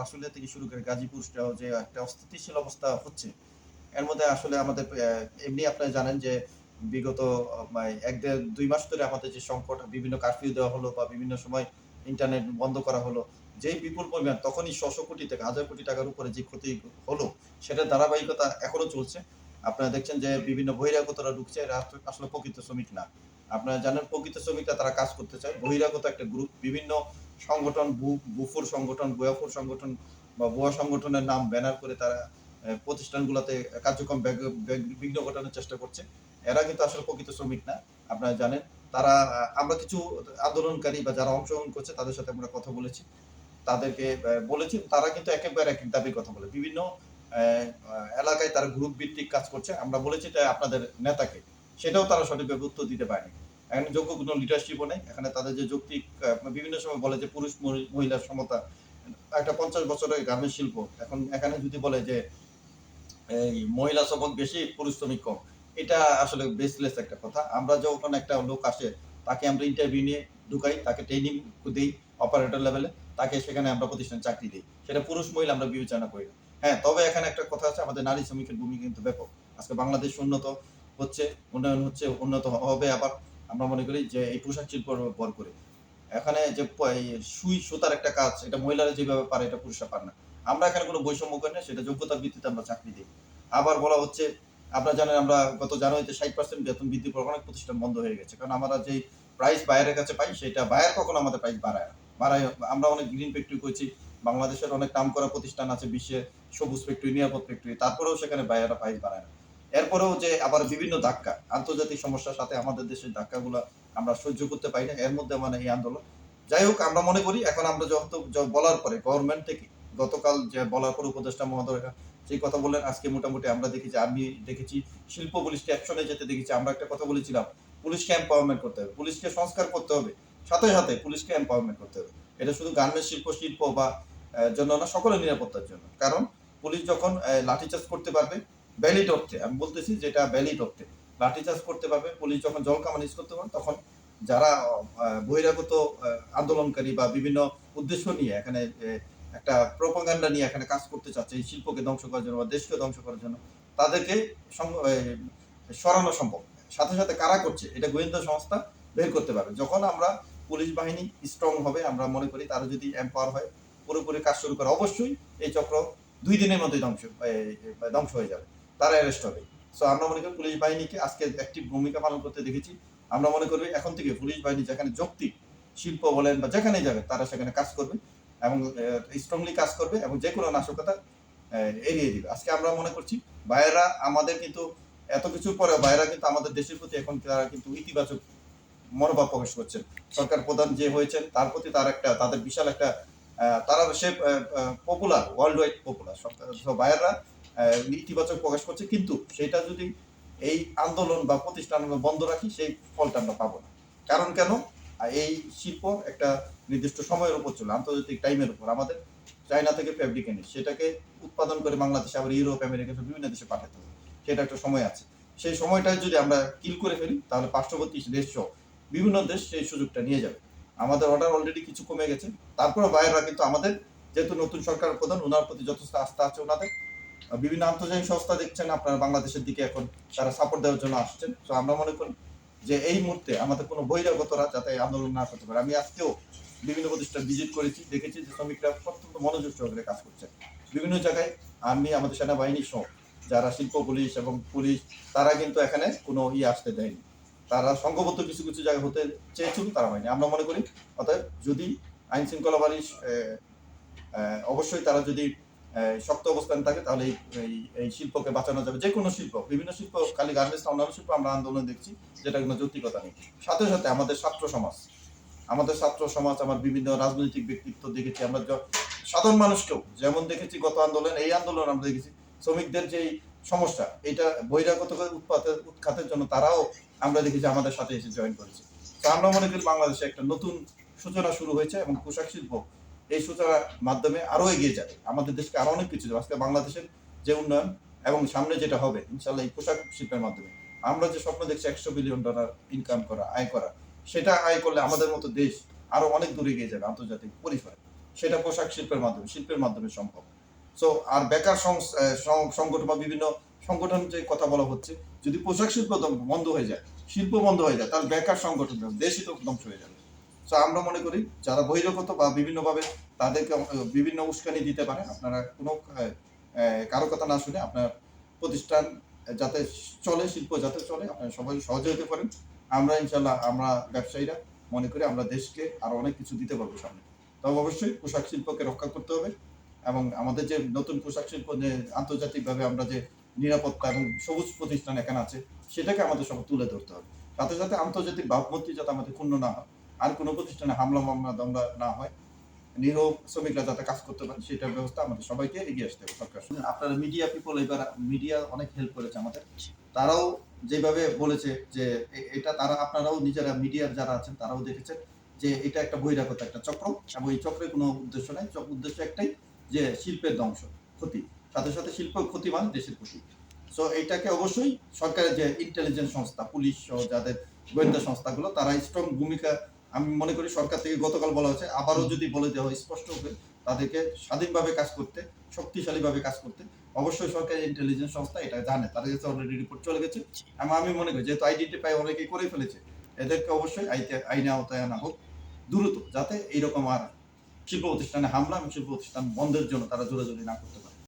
আশুলিয়া থেকে শুরু করে গাজীপুরটাও যে একটা অস্থিতিশীল অবস্থা হচ্ছে, এর মধ্যে আসলে আমাদের এমনি আপনারা জানেন যে বিগত ১-১.৫-২ মাস ধরে আমাদের যে সংকট, বিভিন্ন কারফিউ দেওয়া হলো বা বিভিন্ন সময় ইন্টারনেট বন্ধ করা হলো। যেই বিপুল পরিমাণ তখনই শ'শ কোটি টাকা, হাজার কোটি টাকার উপরে যে ক্ষতি হলো, সেটার ধারাবাহিকতা এখনো চলছে। আপনারা দেখছেন যে বিভিন্ন বহিরাগতরা ঢুকছে, এরা আসলে প্রকৃত শ্রমিক না। আপনারা জানেন প্রকৃত শ্রমিকরা তারা কাজ করতে চায়। বহিরাগত একটা গ্রুপ বিভিন্ন সংগঠন, বুফুর সংগঠন, ভুয়াফুর সংগঠন বা ভুয়া সংগঠনের নাম ব্যানার করে তারা প্রতিষ্ঠানগুলোতে কার্যক্রম বিঘ্ন ঘটানোর চেষ্টা করছে। এরা কিন্তু আসলে প্রকৃত শ্রমিক না। আপনারা জানেন। তারা আমরা কিছু আন্দোলনকারী বা যারা অংশগ্রহণ করছে তাদের সাথে আমরা কথা বলেছি। তাদেরকে বলেছি, তারা কিন্তু একেকবার একেক দাবির কথা বলে। বিভিন্ন এলাকায় তারা গ্রুপ ভিত্তিক কাজ করছে। আমরা বলেছি এটা আপনাদের নেতাকে। সেটাও তারা সঠিকভাবে উত্তর দিতে পারেনি। এখানে যোগ্য কোনো লিডারশিপও নেই। এখানে তাদের যে যৌক্তিক বিভিন্ন সময় বলে যে পুরুষ মহিলার সমতা। একটা ৫০ বছরের গার্মেন্টস শিল্প। এখন এখানে যদি বলে যে এই মহিলা শ্রমিক বেশি, পুরুষ শ্রমিক কম। এটা আসলে বেসলেস একটা কথা। আমরা যখন একটা লোক আসে, তাকে আমরা ইন্টারভিউ নিয়ে ঢুকাই, তাকে ট্রেনিং দেই অপারেটর লেভেলে, তাকে সেখানে আমরা প্রতিষ্ঠানে চাকরি দেই। সেটা পুরুষ মহিলা আমরা বিবেচনা করি না। হ্যাঁ, তবে এখানে একটা কথা আছে, আমাদের নারী শ্রমিকের ভূমিকা কিন্তু ব্যাপক। আজকে বাংলাদেশ উন্নত হচ্ছে, উন্নয়ন হচ্ছে, উন্নত হবে আবার। আমরা মনে করি যে এই পোশাক শিল্পের উপর ভর করে। এখানে যে এই সুই সুতার একটা কাজ, এটা মহিলারা যেভাবে পারে এটা পুরুষরা পারে না। আমরা এখানে কোনো বৈষম্য করি না, সেটা যোগ্যতার ভিত্তিতে আমরা চাকরি দিই। আবার বলা হচ্ছে, আপনারা জানেন আমরা গত জানুয়ারিতে ৬০% বেতন বৃদ্ধির পর অনেক প্রতিষ্ঠান বন্ধ হয়ে গেছে। কারণ আমরা যেই প্রাইস বায়ারের কাছে পাই, সেটা বায়ার কখনো আমাদের প্রাইস বাড়ায় না। আমরা অনেক গ্রিন ফ্যাক্টরি করেছি। বাংলাদেশের অনেক নামকরা প্রতিষ্ঠান আছে বিশ্বে, সবুজ ফ্যাক্টরি, নিরাপদ ফ্যাক্টরি। তারপরেও সেখানে বায়াররা প্রাইস বাড়ায় না। এরপরেও যে আবার বিভিন্ন ধাক্কা, আন্তর্জাতিক সমস্যার সাথে আমাদের দেশের ধাক্কাগুলা আমরা সহ্য করতে পারি না। এর মধ্যে মানে এই আন্দোলন। যাই হোক, আমরা মনে করি এখন আমরা বলার পরে গভর্নমেন্ট থেকে গতকাল যে বলার পর উপদেষ্টা মহোদয়রা সেই কথা বললেন, আজকে মোটামুটি আমরা দেখেছি, আমি দেখেছি শিল্প পুলিশকে অ্যাকশনে যেতে দেখেছি। আমরা একটা কথা বলেছিলাম, পুলিশকে এম্পাওয়ারমেন্ট করতে হবে, পুলিশকে সংস্কার করতে হবে, সাথে সাথে পুলিশকে এম্পাওয়ারমেন্ট করতে হবে। এটা শুধু গার্মেন্টস শিল্প বা জন্য না, সকলের নিরাপত্তার জন্য। কারণ পুলিশ যখন লাঠিচার্জ করতে পারবে, ভ্যালিড অর্থে আমি বলতেছি, যেটা ভ্যালিড অর্থে লাঠিচার্জ করতে পারবে, পুলিশ যখন জল কামান ইউজ করতে পারবে, তখন যারা বহিরাগত আন্দোলনকারী বা বিভিন্ন উদ্দেশ্য নিয়ে এখানে একটা প্রোপাগান্ডা নিয়ে এখানে কাজ করতে চাচ্ছে এই শিল্পকে ধ্বংস করার জন্য বা দেশকে ধ্বংস করার জন্য, তাদেরকে সরানো সম্ভব। সাথে সাথে কারা করছে এটা গোয়েন্দা সংস্থা বের করতে পারবে। যখন আমরা পুলিশ বাহিনী স্ট্রং হবে, আমরা মনে করি তারা যদি এম্পাওয়ার হয়, পুরোপুরি কাজ শুরু করে, অবশ্যই এই চক্র ২ দিনের মধ্যেই ধ্বংস হয়ে যাবে, তারা অ্যারেস্ট হবে। সো আমরা মনে করি পুলিশ বাহিনীকে আজকে অ্যাক্টিভ ভূমিকা পালন করতে দেখেছি। আমরা মনে করি এখন থেকে পুলিশ বাহিনী যেখানে যৌক্তিক শিল্প বলেন বা যেখানেই যাবে, তারা সেখানে কাজ করবে এবং স্ট্রংলি কাজ করবে এবং যে কোনো নাশকতা এড়িয়ে দিবে। আজকে আমরা মনে করছি ভাইয়েরা আমাদের কিন্তু এত কিছুর পরে ভাইয়েরা কিন্তু আমাদের দেশের প্রতি এখন তারা কিন্তু ইতিবাচক মনোভাব প্রকাশ করছেন। সরকার প্রধান যে হয়েছেন তার প্রতি তাদের বিশাল একটা তারা সে পপুলার, ওয়ার্ল্ড ওয়াইড পপুলার। ভাইয়েরা ইতিবাচক প্রকাশ করছে, কিন্তু সেটা যদি এই আন্দোলন বা প্রতিষ্ঠান আমরা বন্ধ রাখি, সেই ফলটা আমরা পাবো না। কারণ কেন? এই শিল্প একটা নির্দিষ্ট সময়ের উপর চলে, আন্তর্জাতিক টাইমের উপর। আমাদের চায়না থেকে ফেব্রিক এনে সেটাকে উৎপাদন করে বাংলাদেশে আবার ইউরোপ, আমেরিকা বিভিন্ন দেশে পাঠাতে হবে। সেটা একটা সময় আছে। সেই সময়টায় যদি আমরা কিল করে ফেলি, তাহলে পার্শ্ববর্তী দেশ সহ বিভিন্ন দেশ সেই সুযোগটা নিয়ে যাবে। আমাদের অর্ডার অলরেডি কিছু কমে গেছে। তারপরে বাইরেরা কিন্তু আমাদের, যেহেতু নতুন সরকার প্রধান, ওনার প্রতি যথেষ্ট আস্থা আছে ওনাদের। বিভিন্ন আন্তর্জাতিক সংস্থা দেখছেন আপনার বাংলাদেশের দিকে এখন তারা সাপোর্ট দেওয়ার জন্য আসছেন। তো আমরা মনে করি যে এই মুহূর্তে আমাদের কোনো বহিরাগতরা যাতে আন্দোলন না করতে পারে। আমি আজকেও বিভিন্ন প্রতিষ্ঠান ভিজিট করেছি, দেখেছি যে শ্রমিকরা অত্যন্ত মনোযোগ সহকারে কাজ করছে। বিভিন্ন জায়গায় আর্মি, আমাদের সেনাবাহিনী সহ যারা শিল্প পুলিশ এবং পুলিশ, তারা কিন্তু এখানে কোনো আসতে দেয়নি। তারা সংঘবদ্ধ কিছু কিছু জায়গায় হতে চেয়েছিল, তারা হয়নি। আমরা মনে করি অতএব যদি আইন শৃঙ্খলা বাহিনী অবশ্যই তারা যদি শক্ত অবস্থান থাকে, তাহলে এই শিল্পকে বাঁচানো যাবে। যে কোনো শিল্প, বিভিন্ন শিল্প, খালি গার্মেন্টস, অন্যান্য শিল্প আমরা আন্দোলন দেখছি, যেটা কোনো যৌক্তিকতা নেই। সাথে সাথে আমাদের ছাত্র সমাজ, আমার বিভিন্ন রাজনৈতিক ব্যক্তিত্ব দেখেছি, আমরা সাধারণ মানুষকেও যেমন দেখেছি গত আন্দোলন, এই আন্দোলন আমরা দেখেছি শ্রমিকদের যেই সমস্যা, এটা বহিরাগত উৎখাতের জন্য তারাও আমরা দেখেছি আমাদের সাথে এসে জয়েন করেছে। তো আমরা মনে করি বাংলাদেশে একটা নতুন সূচনা শুরু হয়েছে এবং পোশাক শিল্প এই সূচনার মাধ্যমে আরো এগিয়ে যাবে, আমাদের দেশকে আরো অনেক কিছু দেবে। আজকে বাংলাদেশের যে উন্নয়ন এবং সামনে যেটা হবে ইনশাল্লাহ এই পোশাক শিল্পের মাধ্যমে, আমরা যে স্বপ্ন দেখছি $100 বিলিয়ন ইনকাম করা, আয় করা, সেটা আয় করলে আমাদের মতো দেশ আরো অনেক দূরে এগিয়ে যাবে আন্তর্জাতিক পরিসরে। সেটা পোশাক শিল্পের মাধ্যমে সম্ভব। সো আর বেকার সংগঠন বা বিভিন্ন সংগঠন যে কথা বলা হচ্ছে, যদি পোশাক শিল্প বন্ধ হয়ে যায়, শিল্প বন্ধ হয়ে যায়, তাহলে বেকার সংগঠন দেশই তো ধ্বংস হয়ে যাবে। সো আমরা মনে করি যারা বহিরাগত বা বিভিন্নভাবে তাদেরকে বিভিন্ন উস্কানি দিতে পারে, আপনারা কোনো কারো কথা না শুনে আপনার প্রতিষ্ঠান যাতে চলে, শিল্প যাতে চলে, আপনারা সবাই সহযোগিতা করেন। আমরা ইনশাল্লাহ আমরা ব্যবসায়ীরা মনে করি আমরা দেশকে আরো অনেক কিছু দিতে পারবো সামনে। তবে অবশ্যই পোশাক শিল্পকে রক্ষা করতে হবে এবং আমাদের যে নতুন পোশাক শিল্প যে আন্তর্জাতিকভাবে আমরা যে নিরাপত্তা এবং সবুজ প্রতিষ্ঠান এখানে আছে, সেটাকে আমাদের সব তুলে ধরতে হবে। সাথে সাথে আন্তর্জাতিক ভাবমূর্তি যাতে আমাদের ক্ষুণ্ণ না হয়, আর কোনো প্রতিষ্ঠানে হামলা মামলা দমলা না হয়, নিরীহ শ্রমিকরা যাতে কাজ করতে পারে, সেটার ব্যবস্থা আমাদের সবাইকে এগিয়ে আসতে হবে সরকার। আপনারা মিডিয়া পিপল, এবার মিডিয়া অনেক হেল্প করেছে আমাদের। তারাও যেভাবে বলেছে যে এটা তারা আপনারাও নিজেরা মিডিয়ার যারা আছেন তারাও দেখেছেন যে এটা একটা বহিরাগত একটা চক্র এবং এই চক্রের কোনো উদ্দেশ্য নাই। উদ্দেশ্য একটাই যে শিল্পের ধ্বংস, ক্ষতি। সাথে সাথে শিল্প ক্ষতি মানে দেশের ক্ষতি। সো এইটাকে অবশ্যই সরকারের যে ইন্টেলিজেন্স সংস্থা, পুলিশ সহ যাদের গোয়েন্দা সংস্থাগুলো, তারা স্ট্রং ভূমিকা, আমি মনে করি সরকার থেকে গতকাল বলা হয়েছে, আবারও যদি বলে দেওয়া হয় স্পষ্ট হবে তাদেরকে স্বাধীনভাবে কাজ করতে, শক্তিশালীভাবে কাজ করতে। অবশ্যই সরকারি ইন্টেলিজেন্স সংস্থা এটা জানে, তাদের কাছে অলরেডি রিপোর্ট চলে গেছে। আমি মনে করি যেহেতু আইডেন্টিফাই অনেকেই করে ফেলেছে, এদেরকে অবশ্যই আইনে আওতায় আনা হোক দ্রুত, যাতে এইরকম আর শিল্প প্রতিষ্ঠানে হামলা এবং শিল্প প্রতিষ্ঠান বন্ধের জন্য তারা জোরাজুরি না করতে পারে।